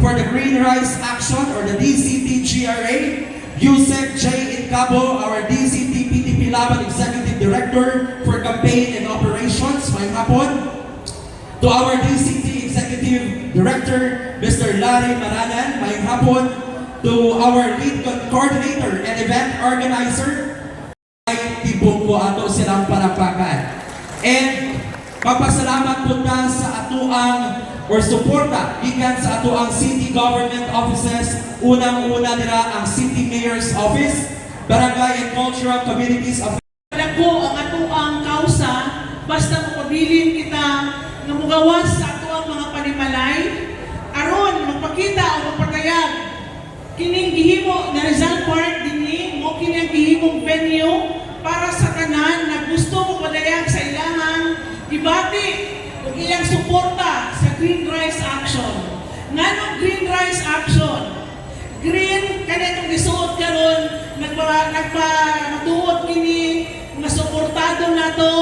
for the Green Rise Action or the DCT-GRA, Yusek J. Incabo, our DCT PTP Laban Executive Director for Campaign and Operations, ngayong hapon. To our DCT Executive Director, Mr. Larry Maranan, ngayong hapon. To our lead coordinator and event organizer, ay tibong ko ato silang palakpakan. And magpasalamat po ta sa atuang or suporta ikan sa atuang city government offices, unang-una nila ang City Mayor's Office, Barangay and Cultural Communities of po ang atuang kausa, basta mapabilin kita nga mugawas sa atuang mga panimalay, aron magpakita o magpatayag kining gihimo na Rizal Park dinhi mo kining gihimong venue para sa tanan na gusto mo padayag sa ilahang ibati ug ilang suporta sa Green Rise Action. Nganong Green Rise Action? Green kanitong gisuot karon nagpatuod kini nga suportado nato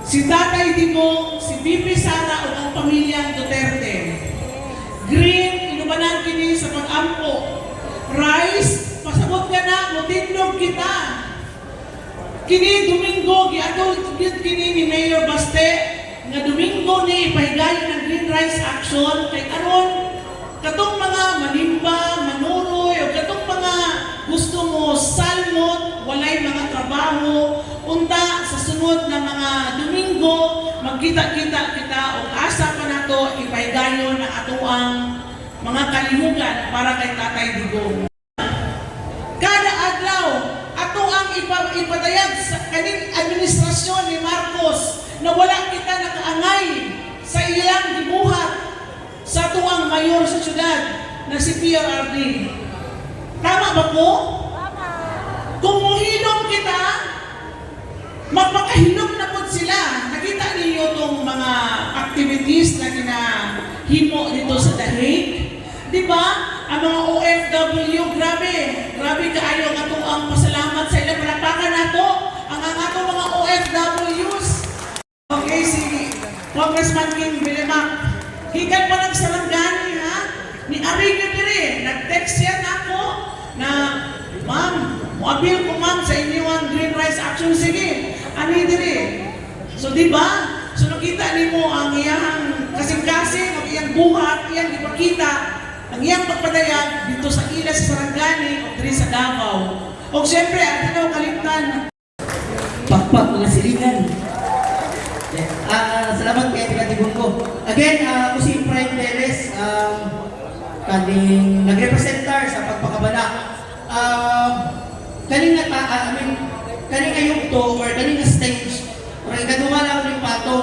si Tatay Digong, si VP Sara ug ang pamilyang Duterte. Green inubanan kini sa pag-ampo. Rice pasabot ka na motindog kita. Kini Domingo giadto kini ni Mayor Baste nga Domingo ni pahigayon ng Green Rise Action kay karon katong mga manimba, manuroy o katong mga gusto mo salmot, walay mga trabaho, unta sa sunod na mga Domingo magkita-kita kita o asa pa nato ipahigayon na atuang mga kalihugan para kay Tatay Digong. Kada adlaw ato ang ipatayag sa kaning administrasyon ni Marcos na wala kita nakaangay sa ilang gibuhat sa tuwang mayor sa syudad na si PRRD. Tama ba po? Tama. Kung muhilom kita, magpakahinom na po sila. Nakita niyo itong mga activities na kinahimo dito sa The Hague. Diba? Ang mga OFW, grabe kaayo nga ito ang pasalamat sa ilang palakpakan nato. Ang ato mga OFWs. Okay, si Congressman King Bilimak. Hikan pa nagsalanggani ha? Ni Ariga dire, nag-text yan ako na, ma'am, muabil ko ma'am sa inyo ang Green Rise Action. Sige, ani dire. So diba? So nakita ni mo ang iyang kasing-kasing, ang iyang buhat, iyang ipakita, ang iyang pagpadayag dito sa Ilas Sarangani o diri sa Davao. O siyempre, ang tinaw kalimtan. Pakpak mga silingan. Salamat kay Tatay Digong ko. Again, ako si Prime Perez, kaning nagrepresentar sa pagpakabala. Kaning ngayong to or kaning stage, or ikadumala ko ng pato,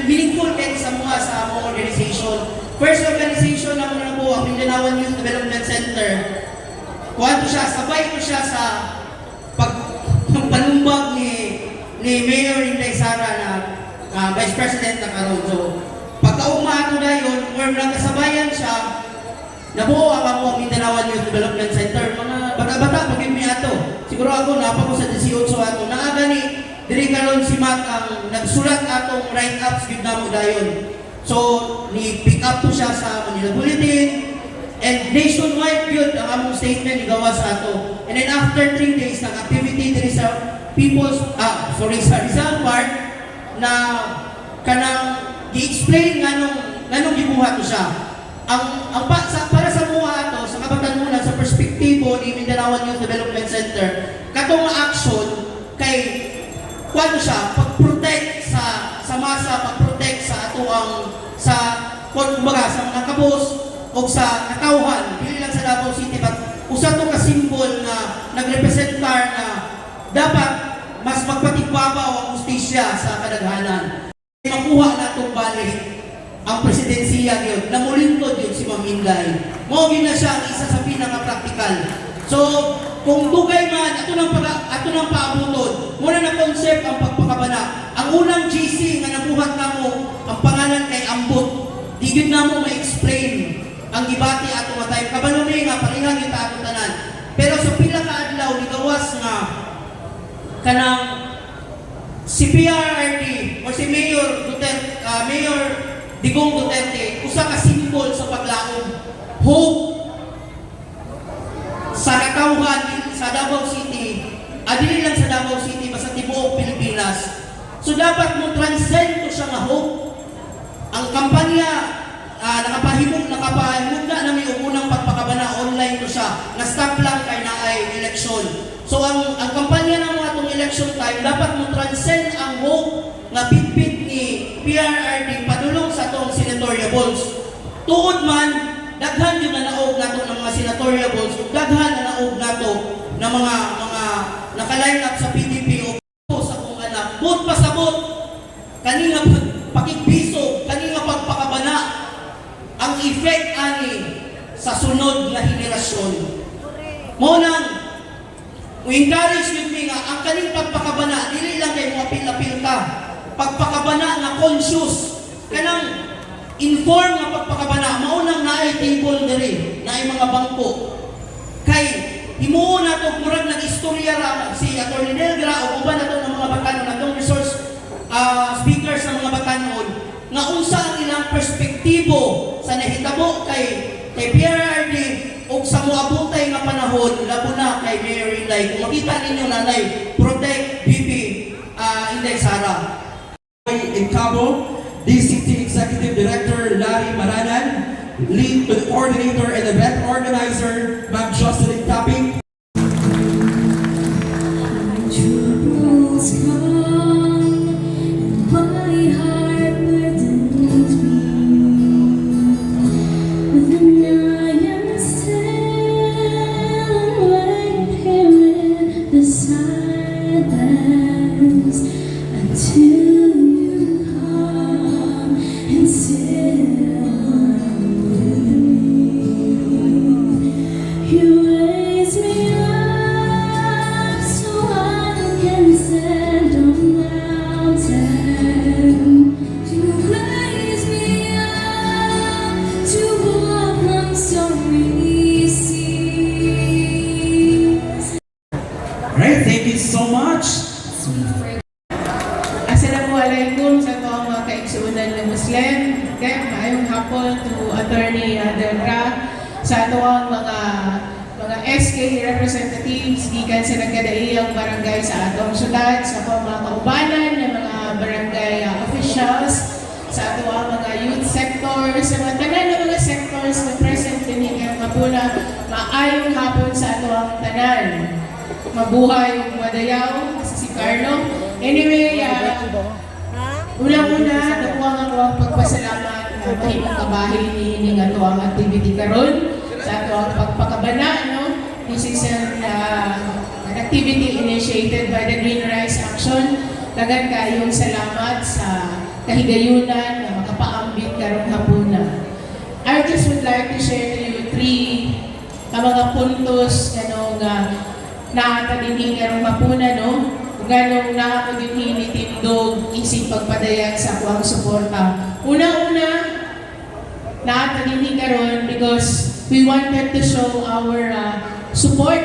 meaningful kayo sa mga organization. First organization na muna po, ang Mindanaoan Youth Development Center. Kuwanto siya, sabay ko siya sa pagpanumbag ni Mayor Inday Sara na Vice President na karon. So, pagkauma ko na yun, or nagkasabayan siya, nabuo ang Mindanaoan Youth Development Center. Mga bata-bata, pag-ibig ato. Siguro ako, napako sa 18 ato. Nakagani, diri karon si Mac ang nagsulat atong write-ups gid namo dayon. So, ni-pick up po siya sa Manila Bulletin, and nationwide yun ang among statement igawa sa ato. And then after 3 days, nag-activity diri sa sa Rizal Park na kanang gi-explain nganong gibuhat ko siya. Para sa mga ato, sa kabatanunan, sa perspektibo ni Mindanaoan Youth Development Center, katong action kay kuano siya, pag-protect sa masa, pag-protect sa atuang sa mga kabos o sa katawhan, dili lang sa Davao City, but usa to ka symbol na nagrepresentar na dapat mas magpatigbabaw ang justisya sa kadaghanan. Makuha na itong balik ang presidensiya yun, namulintod yun si Ma'am Inday. Mawagin na siya ang isa sa pinaka-practical. So, kung dugay man, ato nang paabutod, muna na concept ang pagpakabana. Ang unang GC nga nabuhat na mo, ang pangalan kay Ambot, di yun na mo ma-explain ang gibati ato matay. Kabanunay nga, parihang yung ato tanan. Pero sa pila ka adlaw, nigawas nga, kanang si PRRD o si Mayor Digong Duterte kampanya nakapahimog na namin og unang pagpakabana online to siya. Na-stop lang kay na ay election. So ang kampanya ng mga itong election time, dapat mo transcend ang hope nga bitbit ni PRRD padulong sa itong senatoriables. Tuod man, daghan yun na naog nato ng mga senatoriables, ug daghan na naog nato ng mga naka-line up sa PDP o sa akong anak. Bot pasabot, kanina pakigbiso, kanina pagpakabana, ang effect ani sa sunod na henerasyon. Mo nang encourage with me nga ang kaning pagpakabana dili lang kay mga apil-apil ka. Pagpakabana nga conscious kanang inform nga pagpakabana mao nang naay table diri, naay mga bangko. Kay himuon nato murag nag-istorya ra si Atty. Delgra o uban nato ng mga batanon natong resource speakers ng mga batanon nga unsa ang ilang perspektibo sa nahitabo kay PRRD o sa moabutay nga panahon labo na kay Mayor Inday. Kung makita ninyo nanay, protect BP Inday Sara. In Cabo, DCT Executive Director Larry Maranan, Lead Coordinator and Event Organizer Ma'am Jocelyn Taping. Troubles come, and my heart burdens me. But then I am still right here in the silence until you come and sit with me. You raise me up so I can stand on mountain. You raise me up to walk on stormy seas. Alright, thank you so much. Assalamualaikum sa mga mga kaigsuunan ng Muslim. Okay, maayong hapon to Attorney Delgra, sa ang mga SK representatives gikan sa nagkadaiyang barangay sa atong syudad, sa mga kaubanan ng mga barangay officials, sa ang mga youth sector, sa mga tanan ng mga sectors na present din ang mapuna, maayong hapon sa ang tanan. Mabuhay yung madayaw, si Carlo. Anyway, unang-una, nakuha nga ko ang pagpasalamat na mahimong kabahin ni hining ato ang activity karon sa ato ang pagpakabana, no? This is an activity initiated by the Green Rice Action. Dagan kayong salamat sa kahigayunan na makapaambit karong hapuna. I just would like to share to you three mga puntos nga nakatadinhin karong hapuna, no? Ganong nakakudinhin ni Tindog isip pagpadayag sa kuwang suporta. Una-una, nakatadinhin karon because we wanted to show our support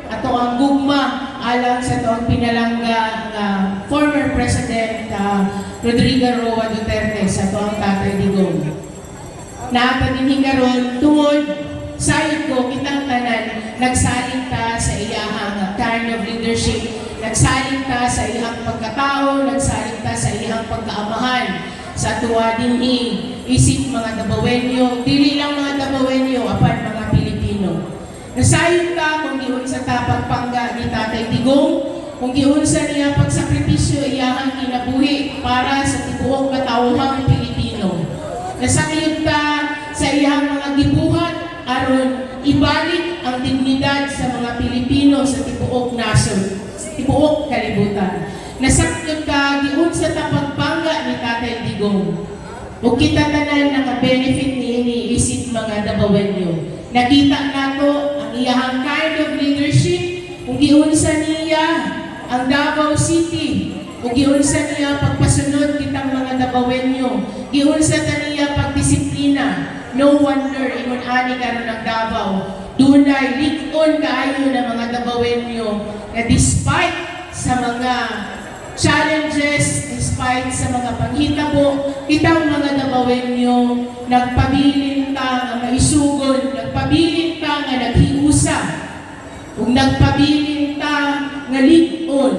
ato ang gugma alang sa toong pinalangga former President Rodrigo Roa Duterte sa toong Tatay Digong. Nakatadinhin karon tungod sayod ko kitang tanan nagsaling ta sa iyahang kind of leadership, nagsaling ta sa iyang pagkatao, nagsaling ta sa iyang pagkaamahan sa tuwa dinhi isip mga Dabawenyo, dili lang mga Dabawenyo apan mga Pilipino. Nasayon ka kung giun sa tapagpangga ni Tatay Digong, kung giun sa niya pagsakripisyo iyahang kinabuhi para sa tibuok katawhang Pilipino. Nasayon ka sa iyang mga gibuhat aron ibalik ang dignidad sa mga Pilipino sa tibuok nasod, sa tibuok kalibutan. Nasakit ka giun sa tapagpangga ni Tatay Digong. O kita tanan naka-benefit ni isip mga Dabawenyo. Nakita nato ang iyahang kind of leadership, kung giun sa niya ang Davao City, kung giun sa niya pagpasunod kitang mga Dabawenyo, giun sa niya pagdisiplina. No wonder ingon ani karon ng Davao, dunay lig-on kaayo ng mga Dabawenyo na despite sa mga challenges, despite sa mga panghitabo, kitang mga Dabawenyo nagpabilin ta nga maisugon, nagpabilin ta nga naghiusa, ug nagpabilin ta nga lig-on,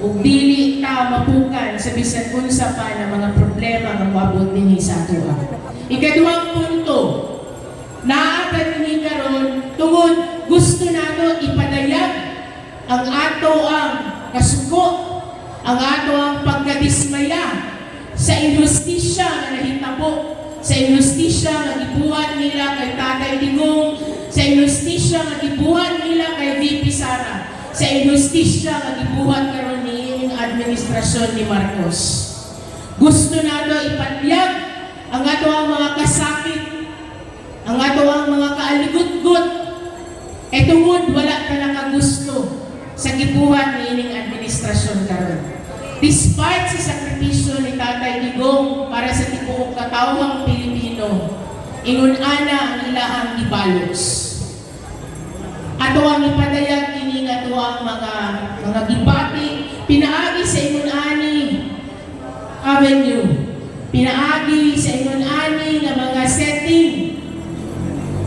ug dili ta mapukan sa bisan unsa pa na mga problema nga moabot dinhi sa atoa. Ikaduhang punto, naatad ni karon tungod gusto nato ipadayag ang ato ang kasuko, ang ato ang pagkadismaya sa injustisya nga nahitabo, sa injustisya nga gibuhat nila kay Tatay Digong, sa injustisya nga gibuhat nila kay VP Sara, sa injustisya nga gibuhat karon ni administrasyon ni Marcos. Gusto nato ipatiyag ang ato ang mga kasakit, ang ato ang mga kaaligot-got, e tungod wala talaga gusto sa gibuhat ni ining administrasyon karon. Despite sa sakripisyo ni Tatay Digong para sa tibuok katawhang Pilipino, ingon-ana ang ilahang gibalos. Ato ang ipadayag kini ato ang mga gibati pinaagi sa ingon-ani avenue, pinaagi sa ingon-ani nga mga setting,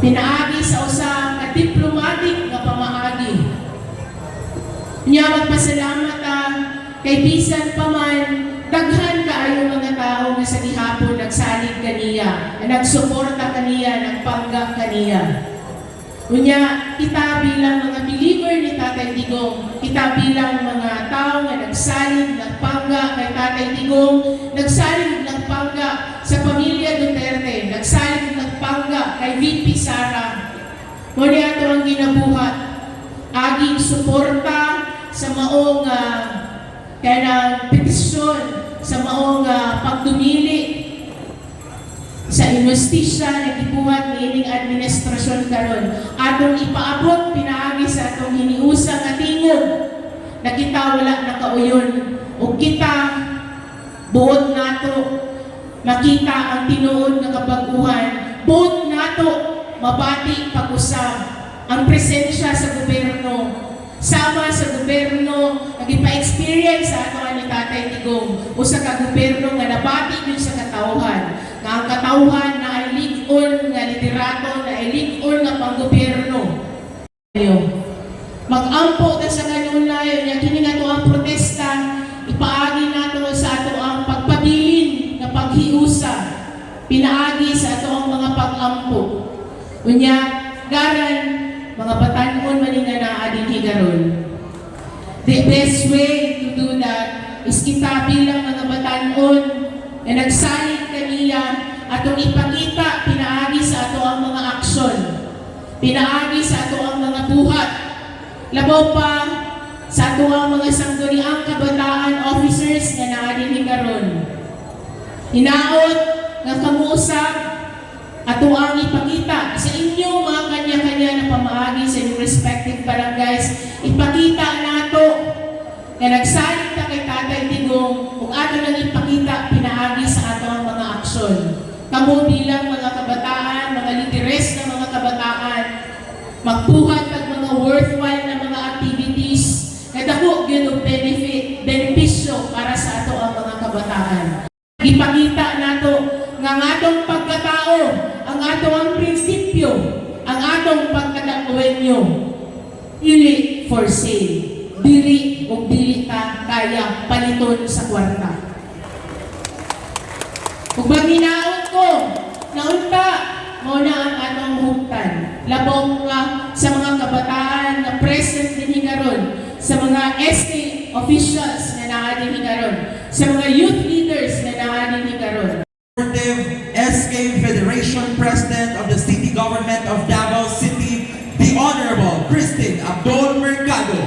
pinaagi sa usa ka diplomatic nga pamaagi. Nya magpasalamat kay bisan pa man daghan kaayo mga tao nga sa gihapon nagsalig kaniya, nagsuporta kaniya, nagpangga kaniya. Unya kita bilang mga believer ni Tatay Digong, kita bilang mga tao nga nagsalig, nagpangga kay Tatay Digong, nagsalig, nagpangga sa pamilya Duterte, nagsalig, nagpangga kay VP Sara. Muna ato ang ginabuhat, aging suporta sa maong kanang petisyon, sa maong pagdumili sa injustisya na gibuhat ni ining administrasyon karon. Atong ipaabot pinaagi sa atong hiniusa nga tingog na kita wala nakauyon o kita buot nato makita ang tinuod nga kabaguhan, buot nato mabati pag-usab ang presensya sa gobyerno, sama sa gobyerno nagipa-experience sa ato ni Tatay Digong o sa ka-gobyerno nga nabati din sa katawhan nga ang katawhan na ay lig-on nga liderato na ay lig-on nga pang-gobyerno. Mag-ampo na sa kanunay nga kini nga ang protesta ipaagi nato sa ato ang pagpabilin nga paghiusa pinaagi sa ato ang mga pag-ampo. Unya garan mga batanon man nga naa dinhi karon. The best way to do that is kita bilang mga batanon na nagsalig kaniya atong ipakita pinaagi sa ato ang mga aksyon, pinaagi sa ato ang mga buhat, labaw pa sa ato ang mga sangguniang kabataan officers nga naa dinhi karon. Hinaot nga kamuusap ato ang ipakita sa inyong mga kanya-kanya na pamaagi sa inyong respective barangays. Ipakita nato na nagsalig ta kay Tatay Digong kung ato nang ipakita pinaagi sa ato ang mga aksyon. Kamo bilang mga kabataan, mga lideres na mga kabataan, magbuhat ng mga worthwhile na mga activities na dako gyud og benepisyo para sa ato ang mga kabataan. Ipakita nato nga ang atong pagkatao, ang atong ang prinsipyo, ang atong pagkadakuwenyo, dili for sale, dili o dili ka kaya paliton sa kwarta. Kung maginaon ko, naunta, muna ang atong huktan. Labong sa mga kabataan na present din karon, sa mga SK officials na naadin karon, sa mga youth leaders na naadin karon. SK Federation President of the City Government of Davao City, the Honorable Christine Abdul Mercado.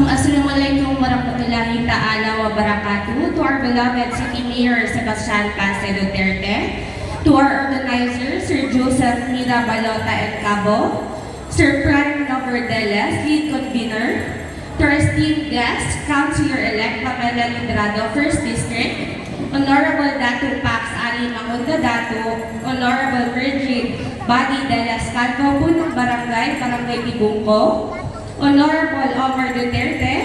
Assalamualaikum warahmatullahi ta'ala wabarakatuh. To our beloved City Mayor Sebastian Pase Duterte, to our organizers, Sir Joseph Mira Balota and Cabo, Sir Fran Noverdeles, lead convener, to our esteemed guests, Councilor-elect Pamela Lidrado, 1st District, Honorable Datu Pax Ali Maconda Datu, Honorable Bridget Badi de las Calvo, Punong Barangay, Barangay Tibungco, Honorable Omar Duterte,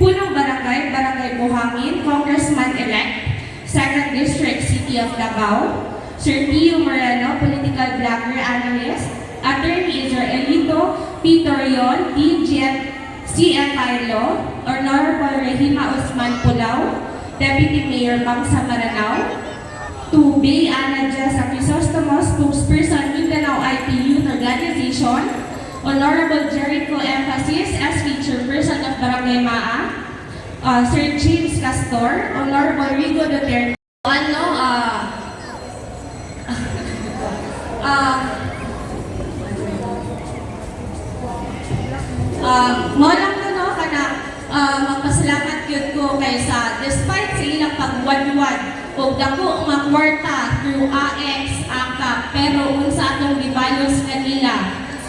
Punong Barangay, Barangay Buhangin, Congressman-elect, 2nd District, City of Davao, Sir Pio Moreno, political blogger analyst, Attorney Israelito Pitorion, DGF CFI Law, Honorable Rahima Osman Pulao, Deputy Mayor Bangsa Maranao, to Bay Ana Jessa Crisostomo, spokesperson Mindanao IP Youth Organization, Honorable Jericho Emphasis, SK Chairperson of Barangay Maa, Sir James Castor, Honorable Rigo Duterte. Mo lang to no kana magpasalamat gyud ko kaysa despite sa ilang pagwadwad o dako nga kwarta through AX AKAP pero unsa atong gibayos kanila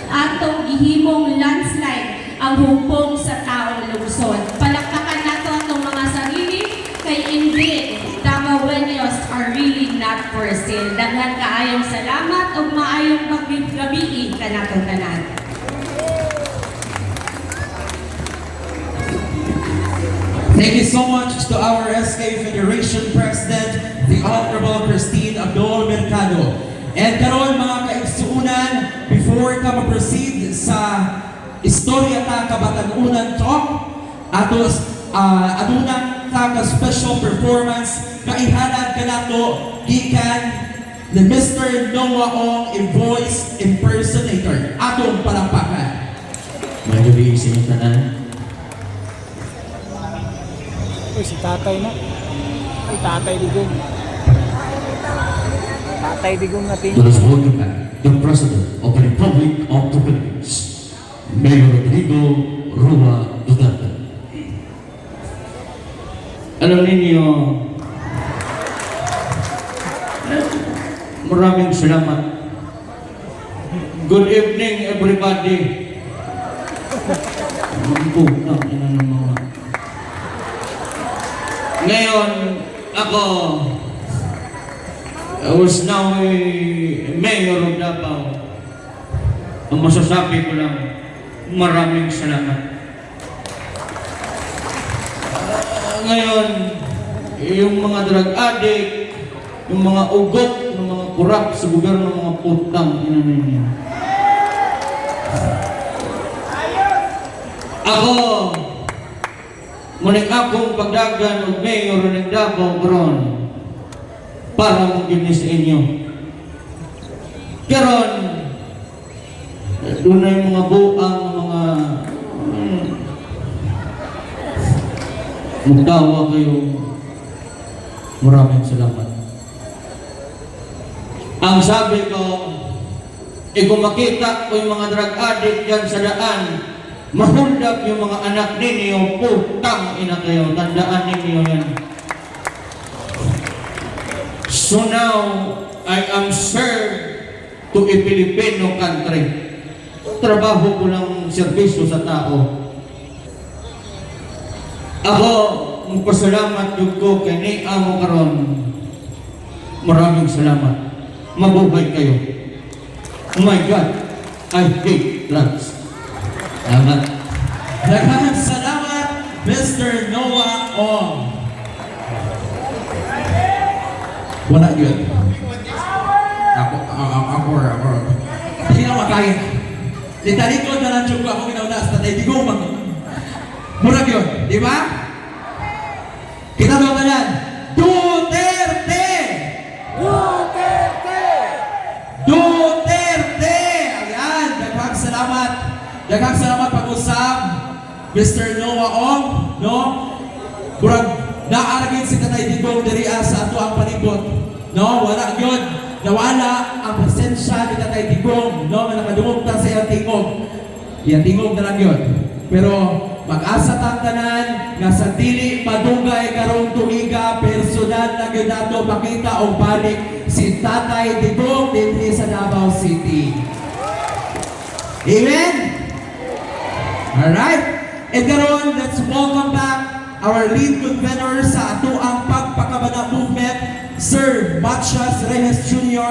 atong gihimong landslide ang hupong sa taong lungsod. Palakpakan nato atong mga sarili kay indeed Davaoenos are really not for sale. Daghan kaayong salamat ug maayong paggabi kanatong tanan. Thank you so much to our SK Federation President, the Honorable Christine Abdul Mercado. And karon mga kaigsuunan, before ka ma-proceed sa istorya ta kabatanunan talk, aduna ta ka special performance kaihanad kanato gikan ni Mr. Noah Ong, a voice impersonator. Atong palakpakan. May gabi sa inyong tanan. Uy, si tatay na. Ay, tatay digong. Tatay digong natin. Let us welcome back the President of the Republic of the Philippines, Mayor Rodrigo Roa Duterte. Alam ninyo, maraming salamat. Good evening, everybody. Magputang ina ng mga. Ngayon, ako, I was now a mayor of Davao. Ang masasabi ko lang, maraming salamat. Ngayon, yung mga drug addict, yung mga ugot, yung mga kurap sa gobyerno, mga putang, ina ninyo. Ako, muling akong pagdagan o mayor ng Davao karon para magiging sa inyo. Karon, doon na yung mga buang, mga magtawa kayo. Maraming salamat. Ang sabi ko, kung makita ko yung mga drug addict dyan sa daan, mahuldag yung mga anak ninyo, putang ina kayo, tandaan ninyo yan. So now, I am served to a Filipino country. Trabaho ko lang serbisyo sa tao. Ako, magpasalamat yung ko kay ni Amo karon. Maraming salamat. Mabuhay kayo. Oh my God, I hate drugs. Salamat. Daghang salamat, Mr. Noah Ong. Wala yun. Ako. Hindi na makain. Litalikod na lang siya ko ako ginaunas. Tatay, di ko murag yun. Di ba? Kita ba ba yan? Duterte! Duterte! Duterte! Ayan, daghang salamat. Daghang salamat pag-usap, Mr. Noah Ong, no? Murag naaragin si Tatay Digong diri sa ato ang palibot, no? Wala yun. Nawala ang presensya ni Tatay Digong, no? Na nakadungog ta sa iyang tingog. Iyang tingog na lang yun. Pero mag-asa tanan nga sa dili madugay karong tuiga personal na gyud nato makita og balik si Tatay Digong dinhi sa Davao City. Amen. All right. And karon, let's welcome back our lead convener sa ato ang pagpakabana movement, Sir Matias Reyes Jr.